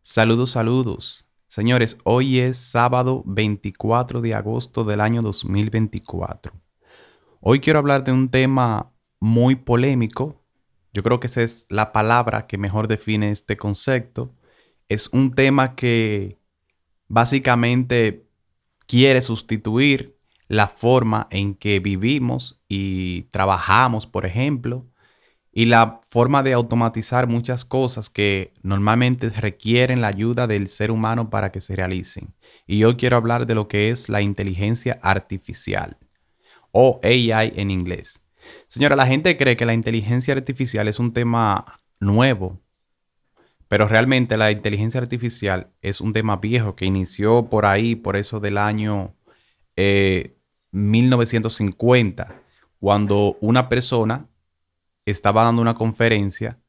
Saludos, saludos. Señores, hoy es sábado 24 de agosto del año 2024. Hoy quiero hablar de un tema muy polémico. Yo creo que esa es la palabra que mejor define este concepto. Es un tema que básicamente quiere sustituir la forma en que vivimos y trabajamos, por ejemplo, y la forma de automatizar muchas cosas que normalmente requieren la ayuda del ser humano para que se realicen. Y hoy quiero hablar de lo que es la inteligencia artificial o AI en inglés. Señora, la gente cree que la inteligencia artificial es un tema nuevo, pero realmente la inteligencia artificial es un tema viejo que inició por ahí, por eso del año eh, 1950, cuando una persona estaba dando una conferencia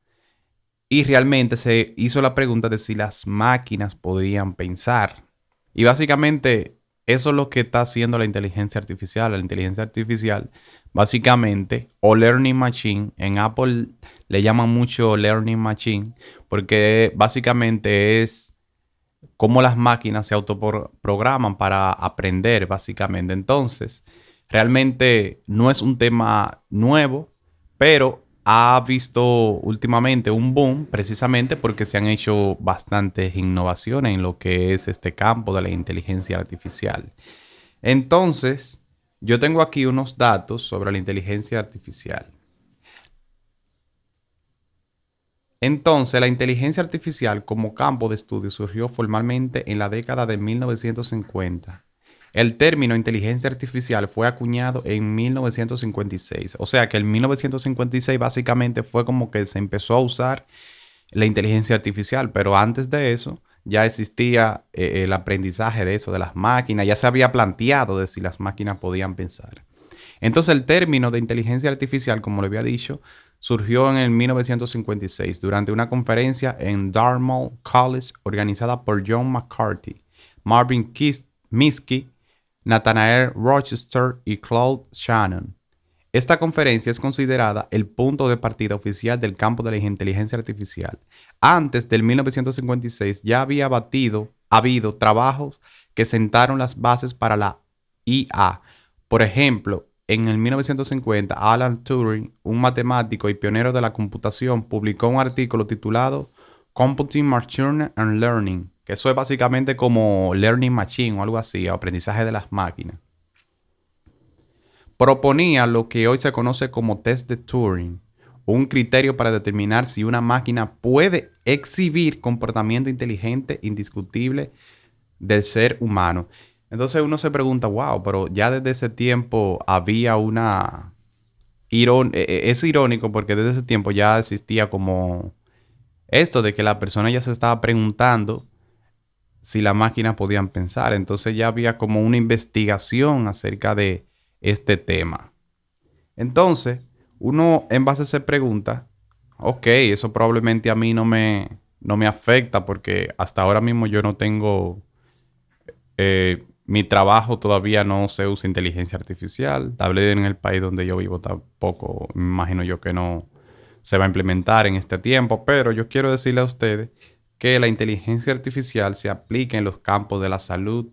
y realmente se hizo la pregunta de si las máquinas podían pensar. Y básicamente eso es lo que está haciendo la inteligencia artificial. La inteligencia artificial, básicamente, o Learning Machine, en Apple le llaman mucho Learning Machine, porque básicamente es cómo las máquinas se autoprograman para aprender, básicamente. Entonces, realmente no es un tema nuevo, pero ha visto últimamente un boom precisamente porque se han hecho bastantes innovaciones en lo que es este campo de la inteligencia artificial. Entonces, yo tengo aquí unos datos sobre la inteligencia artificial. Entonces, la inteligencia artificial como campo de estudio surgió formalmente en la década de 1950. El término inteligencia artificial fue acuñado en 1956. O sea que en 1956 básicamente fue como que se empezó a usar la inteligencia artificial, pero antes de eso ya existía el aprendizaje de eso, de las máquinas, ya se había planteado de si las máquinas podían pensar. Entonces el término de inteligencia artificial, como le había dicho, surgió en el 1956 durante una conferencia en Dartmouth College organizada por John McCarthy, Marvin Minsky, Nathaniel Rochester y Claude Shannon. Esta conferencia es considerada el punto de partida oficial del campo de la inteligencia artificial. Antes del 1956 ya había habido trabajos que sentaron las bases para la IA. Por ejemplo, en el 1950, Alan Turing, un matemático y pionero de la computación, publicó un artículo titulado Computing Machine and Learning, que eso es básicamente como Learning Machine o algo así, o aprendizaje de las máquinas. Proponía lo que hoy se conoce como test de Turing, un criterio para determinar si una máquina puede exhibir comportamiento inteligente indiscutible del ser humano. Entonces uno se pregunta, wow, pero ya desde ese tiempo había una... Es irónico porque desde ese tiempo ya existía como esto de que la persona ya se estaba preguntando si las máquinas podían pensar. Entonces ya había como una investigación acerca de este tema. Entonces, uno en base se pregunta, ok, eso probablemente a mí no me afecta porque hasta ahora mismo yo no tengo, mi trabajo todavía no se usa inteligencia artificial. Hablé en el país donde yo vivo tampoco, me imagino yo que no se va a implementar en este tiempo, pero yo quiero decirle a ustedes que la inteligencia artificial se aplica en los campos de la salud,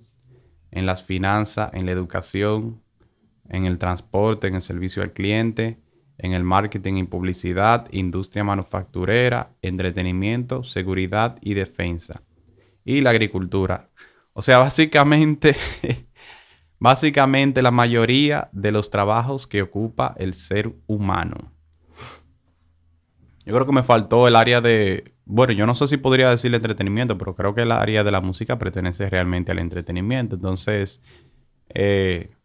en las finanzas, en la educación, en el transporte, en el servicio al cliente, en el marketing y publicidad, industria manufacturera, entretenimiento, seguridad y defensa, y la agricultura. O sea, básicamente, básicamente la mayoría de los trabajos que ocupa el ser humano. Yo creo que me faltó el área de, bueno, yo no sé si podría decir entretenimiento, pero creo que el área de la música pertenece realmente al entretenimiento. Entonces,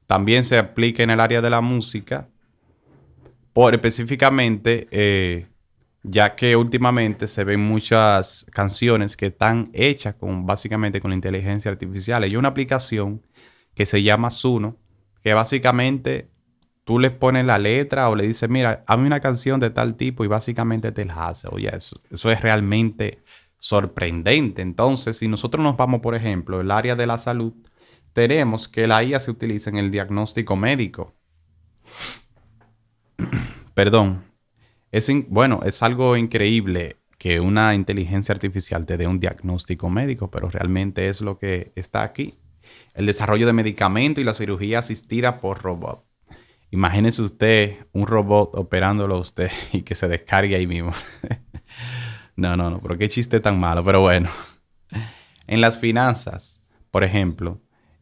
también se aplica en el área de la música, por específicamente, ya que últimamente se ven muchas canciones que están hechas con básicamente con la inteligencia artificial. Hay una aplicación que se llama Suno, que básicamente tú le pones la letra o le dices, mira, hazme una canción de tal tipo y básicamente te la hace. Oye, eso es realmente sorprendente. Entonces, si nosotros nos vamos, por ejemplo, el área de la salud, tenemos que la IA se utiliza en el diagnóstico médico. Perdón. Bueno, es algo increíble que una inteligencia artificial te dé un diagnóstico médico, pero realmente es lo que está aquí. El desarrollo de medicamentos y la cirugía asistida por robot. Imagínese usted un robot operándolo a usted y que se descargue ahí mismo. No, pero qué chiste tan malo, pero bueno. En las finanzas, por ejemplo,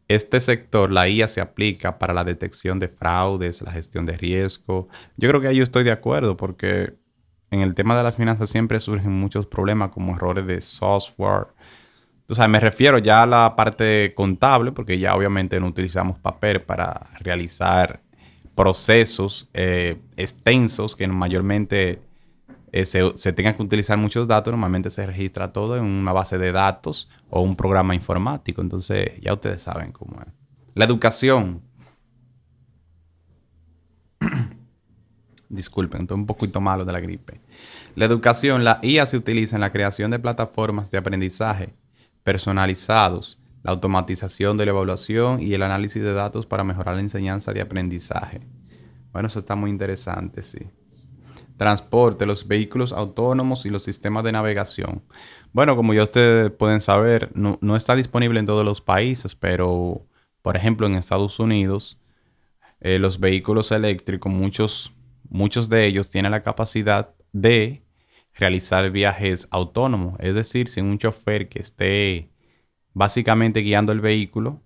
este sector, la IA se aplica para la detección de fraudes, la gestión de riesgo. Yo creo que ahí yo estoy de acuerdo porque en el tema de las finanzas siempre surgen muchos problemas como errores de software. O sea, me refiero ya a la parte contable porque ya obviamente no utilizamos papel para realizar procesos extensos que mayormente se tengan que utilizar muchos datos. Normalmente se registra todo en una base de datos o un programa informático. Entonces, ya ustedes saben cómo es. La educación. Disculpen, estoy un poquito malo de la gripe. La educación, la IA se utiliza en la creación de plataformas de aprendizaje personalizados, la automatización de la evaluación y el análisis de datos para mejorar la enseñanza de aprendizaje. Bueno, eso está muy interesante, sí. Transporte, los vehículos autónomos y los sistemas de navegación. Bueno, como ya ustedes pueden saber, no está disponible en todos los países, pero por ejemplo en Estados Unidos, los vehículos eléctricos, muchos de ellos tienen la capacidad de realizar viajes autónomos, es decir, sin un chofer que esté básicamente guiando el vehículo.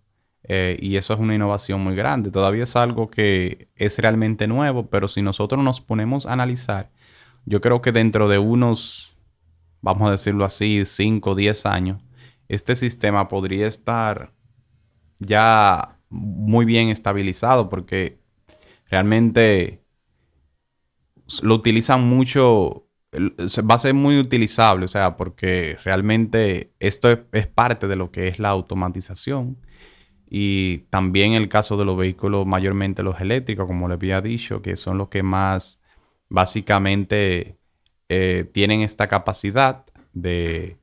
Y eso es una innovación muy grande. Todavía es algo que es realmente nuevo, pero si nosotros nos ponemos a analizar, yo creo que dentro de unos, vamos a decirlo así, 5 o 10 años, este sistema podría estar ya muy bien estabilizado porque realmente lo utilizan mucho, va a ser muy utilizable, o sea, porque realmente esto es parte de lo que es la automatización. Y también el caso de los vehículos, mayormente los eléctricos, como les había dicho, que son los que más básicamente tienen esta capacidad de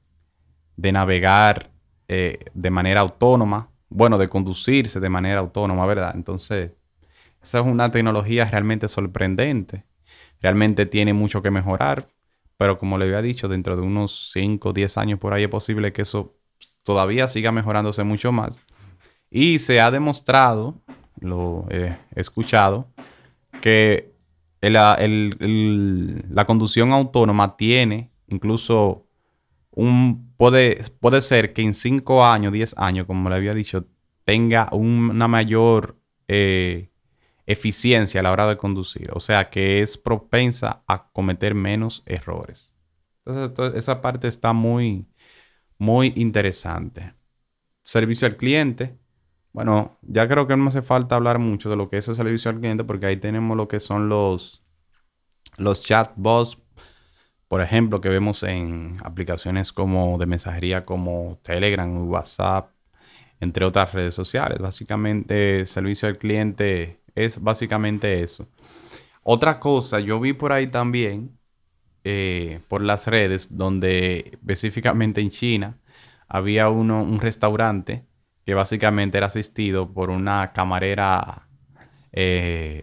navegar de manera autónoma, bueno, de conducirse de manera autónoma, ¿verdad? Entonces, esa es una tecnología realmente sorprendente. Realmente tiene mucho que mejorar, pero como le había dicho, dentro de unos 5 o 10 años por ahí es posible que eso todavía siga mejorándose mucho más. Y se ha demostrado, lo he escuchado, que la conducción autónoma tiene incluso puede ser que en 5 años, 10 años, como le había dicho, tenga una mayor eficiencia a la hora de conducir. O sea, que es propensa a cometer menos errores. Entonces, esa parte está muy interesante. Servicio al cliente. Bueno, ya creo que no hace falta hablar mucho de lo que es el servicio al cliente porque ahí tenemos lo que son los chatbots, por ejemplo, que vemos en aplicaciones como de mensajería como Telegram, WhatsApp, entre otras redes sociales. Básicamente, servicio al cliente es básicamente eso. Otra cosa, yo vi por ahí también, por las redes, donde específicamente en China había un restaurante que básicamente era asistido por una camarera,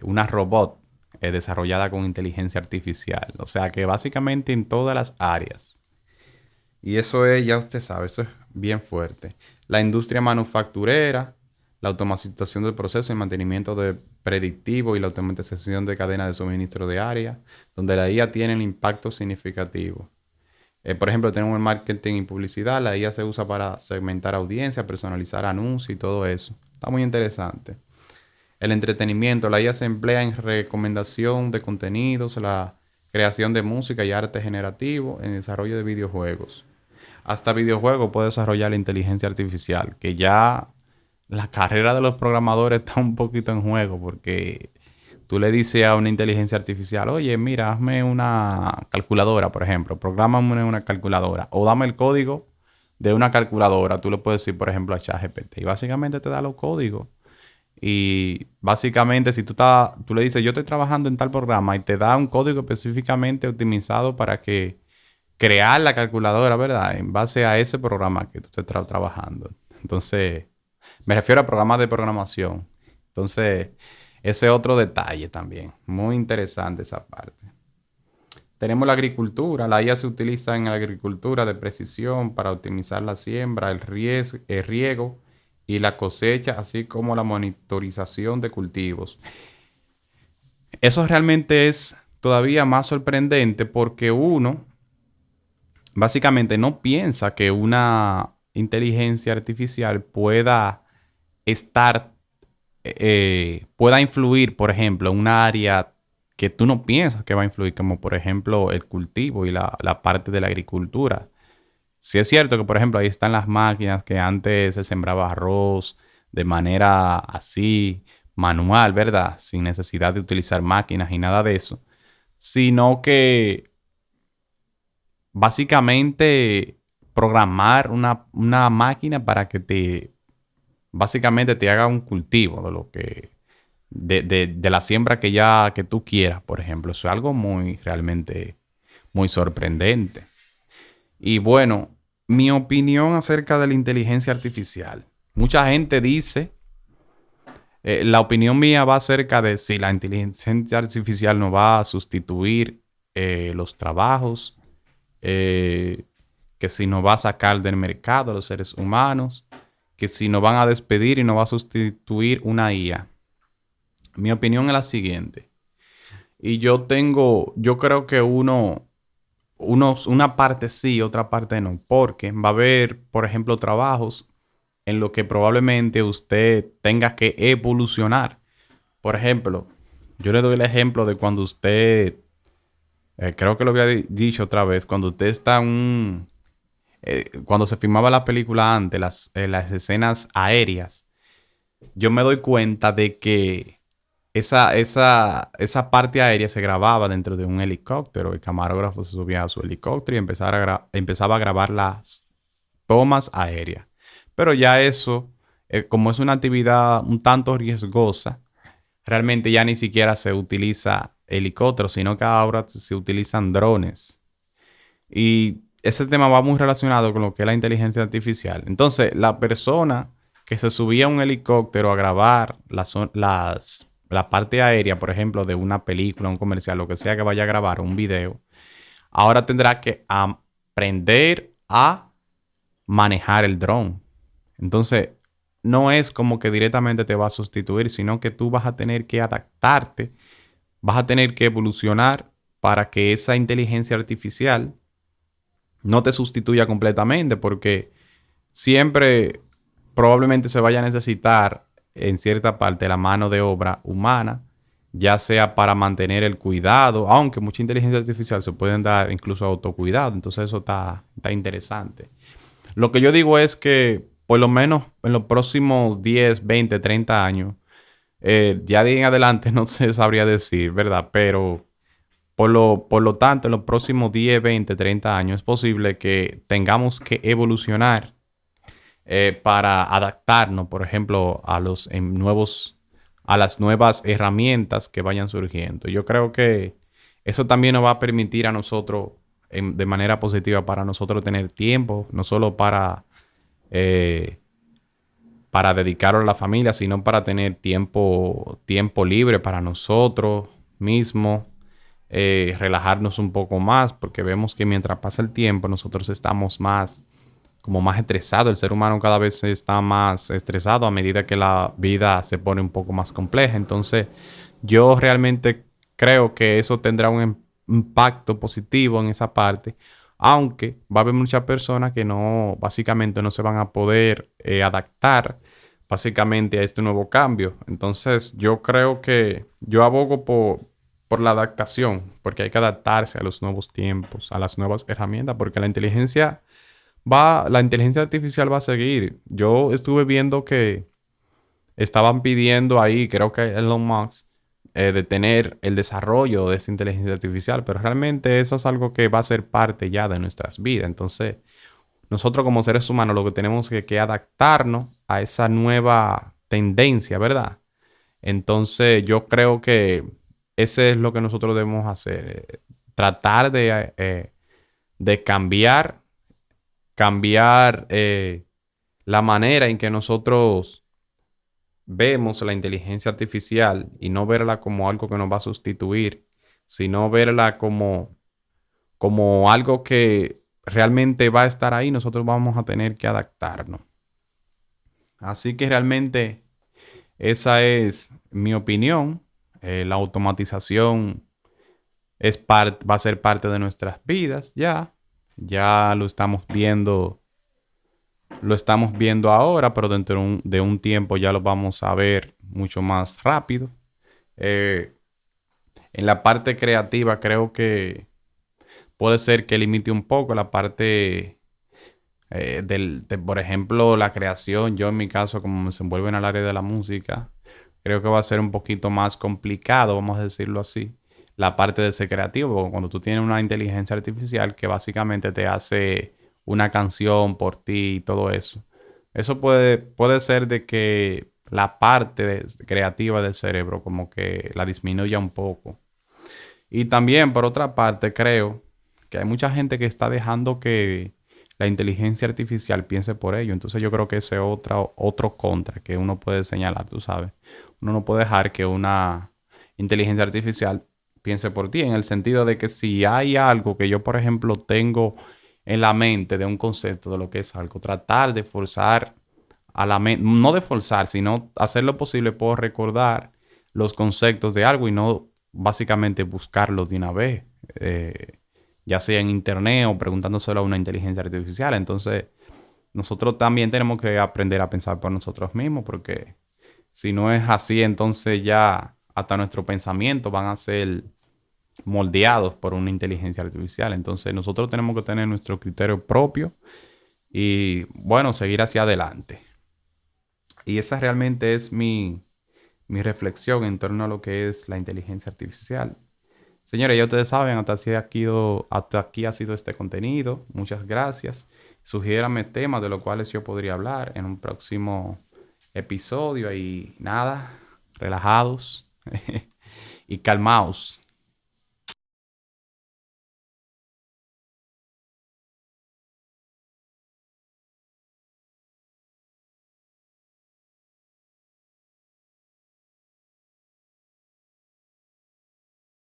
una robot desarrollada con inteligencia artificial. O sea que básicamente en todas las áreas. Y eso es, ya usted sabe, eso es bien fuerte. La industria manufacturera, la automatización del proceso y mantenimiento de predictivo y la automatización de cadena de suministro de área, donde la IA tiene un impacto significativo. Por ejemplo, tenemos el marketing y publicidad. La IA se usa para segmentar audiencia, personalizar anuncios y todo eso. Está muy interesante. El entretenimiento. La IA se emplea en recomendación de contenidos, la creación de música y arte generativo, en el desarrollo de videojuegos. Hasta videojuegos puede desarrollar la inteligencia artificial, que ya la carrera de los programadores está un poquito en juego porque tú le dices a una inteligencia artificial, oye, mira, hazme una calculadora, por ejemplo, prográmame una calculadora o dame el código de una calculadora. Tú le puedes decir, por ejemplo, a ChatGPT y básicamente te da los códigos. Y básicamente si tú le dices, yo estoy trabajando en tal programa y te da un código específicamente optimizado para que crear la calculadora, ¿verdad? En base a ese programa que tú estés trabajando. Entonces, me refiero a programas de programación. Entonces, ese otro detalle también. Muy interesante esa parte. tenemos la agricultura. La IA se utiliza en la agricultura de precisión para optimizar la siembra, el riego y la cosecha, así como la monitorización de cultivos. Eso realmente es todavía más sorprendente porque uno básicamente no piensa que una inteligencia artificial pueda estar, pueda influir, por ejemplo, en un área que tú no piensas que va a influir, como por ejemplo el cultivo y la parte de la agricultura. Sí es cierto que, por ejemplo, ahí están las máquinas que antes se sembraba arroz de manera así, manual, ¿verdad? Sin necesidad de utilizar máquinas y nada de eso. Sino que básicamente programar una máquina para que básicamente te haga un cultivo de lo que, de la siembra que ya, que tú quieras, por ejemplo. Eso es algo muy, realmente, muy sorprendente. Y bueno, mi opinión acerca de la inteligencia artificial. Mucha gente dice, la opinión mía va acerca de si la inteligencia artificial no va a sustituir los trabajos, eh, que si nos va a sacar del mercado a los seres humanos, que si nos van a despedir y nos va a sustituir una IA. Mi opinión es la siguiente. Y yo creo que una parte sí, otra parte no, porque va a haber, por ejemplo, trabajos en los que probablemente usted tenga que evolucionar. Por ejemplo, yo le doy el ejemplo de cuando usted, creo que lo había dicho otra vez, cuando usted está cuando se filmaba la película antes, las escenas aéreas, yo me doy cuenta de que esa parte aérea se grababa dentro de un helicóptero. El camarógrafo se subía a su helicóptero y empezaba a grabar las tomas aéreas. Pero ya eso, como es una actividad un tanto riesgosa, realmente ya ni siquiera se utiliza helicópteros, sino que ahora se utilizan drones. Y ese tema va muy relacionado con lo que es la inteligencia artificial. Entonces, la persona que se subía a un helicóptero a grabar la parte aérea, por ejemplo, de una película, un comercial, lo que sea que vaya a grabar, un video, ahora tendrá que aprender a manejar el dron. Entonces, no es como que directamente te va a sustituir, sino que tú vas a tener que adaptarte, vas a tener que evolucionar para que esa inteligencia artificial no te sustituya completamente, porque siempre probablemente se vaya a necesitar en cierta parte la mano de obra humana, ya sea para mantener el cuidado, aunque mucha inteligencia artificial se pueden dar incluso autocuidado, entonces eso está interesante. Lo que yo digo es que por lo menos en los próximos 10, 20, 30 años, ya de en adelante no se sabría decir, ¿verdad? Pero por lo tanto, en los próximos 10, 20, 30 años es posible que tengamos que evolucionar para adaptarnos, por ejemplo, a las nuevas herramientas que vayan surgiendo. Yo creo que eso también nos va a permitir a nosotros, de manera positiva, para nosotros tener tiempo, no solo eh, para dedicarlo a la familia, sino para tener tiempo libre para nosotros mismos, relajarnos un poco más, porque vemos que mientras pasa el tiempo, nosotros estamos como más estresados. El ser humano cada vez está más estresado a medida que la vida se pone un poco más compleja. Entonces, yo realmente creo que eso tendrá un impacto positivo en esa parte, aunque va a haber muchas personas que no, básicamente no se van a poder adaptar básicamente a este nuevo cambio. Entonces, yo creo que yo abogo por la adaptación, porque hay que adaptarse a los nuevos tiempos, a las nuevas herramientas, porque la inteligencia artificial va a seguir. Yo estuve viendo que estaban pidiendo ahí, creo que Elon Musk, detener el desarrollo de esta inteligencia artificial, pero realmente eso es algo que va a ser parte ya de nuestras vidas. Entonces, nosotros como seres humanos lo que tenemos que adaptarnos a esa nueva tendencia, ¿verdad? Entonces, yo creo que ese es lo que nosotros debemos hacer. Tratar de cambiar la manera en que nosotros vemos la inteligencia artificial y no verla como algo que nos va a sustituir, sino verla como como algo que realmente va a estar ahí, nosotros vamos a tener que adaptarnos. Así que realmente esa es mi opinión. La automatización va a ser parte de nuestras vidas ya. Ya lo estamos viendo ahora, pero dentro de un tiempo ya lo vamos a ver mucho más rápido. Eh, en la parte creativa creo que puede ser que limite un poco la parte por ejemplo, la creación. Yo en mi caso, como me desenvuelvo en el área de la música, creo que va a ser un poquito más complicado, vamos a decirlo así, la parte de ser creativo, porque cuando tú tienes una inteligencia artificial que básicamente te hace una canción por ti y todo eso, eso puede ser de que la parte creativa del cerebro como que la disminuya un poco. Y también, por otra parte, creo que hay mucha gente que está dejando que la inteligencia artificial piense por ello. Entonces yo creo que ese es otro contra que uno puede señalar, tú sabes. Uno no puede dejar que una inteligencia artificial piense por ti, en el sentido de que si hay algo que yo, por ejemplo, tengo en la mente de un concepto de lo que es algo, tratar de forzar a la mente, no de forzar, sino hacer lo posible por recordar los conceptos de algo y no básicamente buscarlos de una vez, ya sea en internet o preguntándoselo a una inteligencia artificial. Entonces, nosotros también tenemos que aprender a pensar por nosotros mismos, porque si no es así, entonces ya hasta nuestros pensamientos van a ser moldeados por una inteligencia artificial. Entonces, nosotros tenemos que tener nuestro criterio propio y, bueno, seguir hacia adelante. Y esa realmente es mi reflexión en torno a lo que es la inteligencia artificial. Señores, ya ustedes saben, hasta aquí ha sido este contenido. Muchas gracias. Sugiérame temas de los cuales yo podría hablar en un próximo episodio. Y nada, relajados y calmaos.